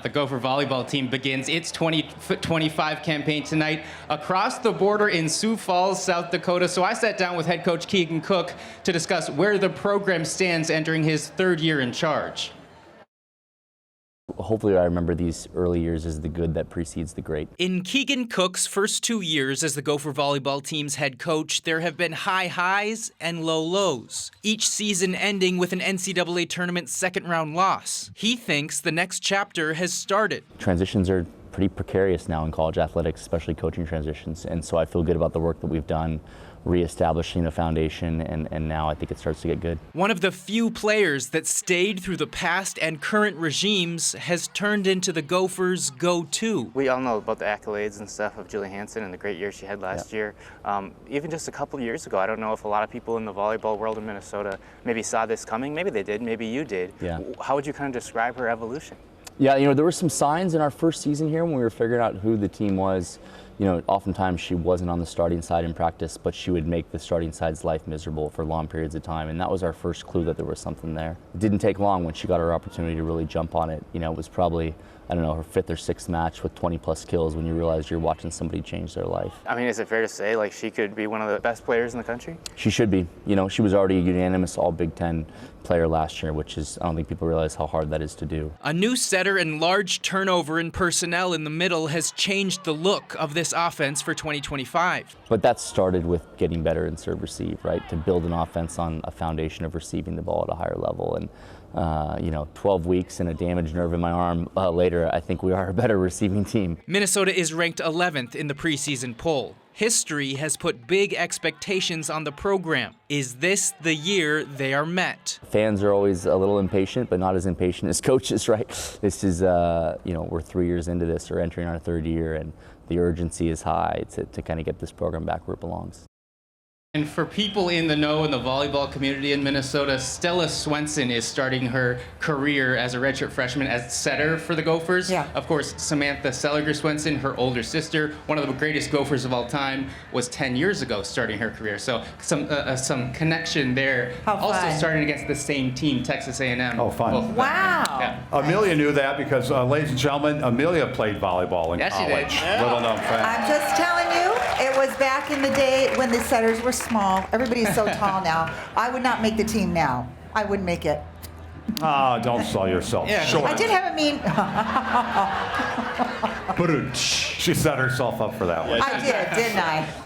The Gopher volleyball team begins its 2025 campaign tonight across the border in Sioux Falls, South Dakota. So I sat down with head coach Keegan Cook to discuss where the program stands entering his third year in charge. Hopefully I remember these early years as the good that precedes the great. In Keegan Cook's first 2 years as the Gopher volleyball team's head coach, there have been high highs and low lows, each season ending with an NCAA tournament second-round loss. He thinks the next chapter has started. Transitions are pretty precarious now in college athletics, especially coaching transitions, and so I feel good about the work that we've done reestablishing a foundation, and now I think it starts to get good. One of the few players that stayed through the past and current regimes has turned into the Gophers' go-to. We all know about the accolades and stuff of Julie Hansen and the great year she had last year. Even just a couple of years ago, I don't know if a lot of people in the volleyball world in Minnesota maybe saw this coming. Maybe they did, maybe you did. Yeah. How would you kind of describe her evolution? Yeah, there were some signs in our first season here when we were figuring out who the team was. Oftentimes she wasn't on the starting side in practice, but she would make the starting side's life miserable for long periods of time, and that was our first clue that there was something there. It didn't take long when she got her opportunity to really jump on it. It was probably, I don't know, her 5th or 6th match with 20-plus kills when you realize you're watching somebody change their life. I mean, is it fair to say, like, she could be one of the best players in the country? She should be. She was already a unanimous All-Big Ten player last year, which is, I don't think people realize how hard that is to do. A new setter and large turnover in personnel in the middle has changed the look of this offense for 2025. But that started with getting better in serve receive, right? To build an offense on a foundation of receiving the ball at a higher level. And 12 weeks and a damaged nerve in my arm later, I think we are a better receiving team. Minnesota is ranked 11th in the preseason poll. History has put big expectations on the program. Is this the year they are met? Fans are always a little impatient, but not as impatient as coaches, right? This is, we're 3 years into this, or entering our 3rd year, and the urgency is high to kind of get this program back where it belongs. And for people in the know in the volleyball community in Minnesota, Stella Swenson is starting her career as a redshirt freshman as setter for the Gophers. Yeah. Of course, Samantha Seliger Swenson, her older sister, one of the greatest Gophers of all time, was 10 years ago starting her career. So some connection there. How fun. Also starting against the same team, Texas A&M. Oh, fun. Wow. Yeah. Amelia knew that because, ladies and gentlemen, Amelia played volleyball in Yes, she college. did. Little known fact. I'm just telling you, it was back in the day when the setters were small. Everybody's so tall now. I would not make the team now. I wouldn't make it. Don't sell yourself Yeah. short. I did have a mean. She set herself up for that one. I did, didn't I?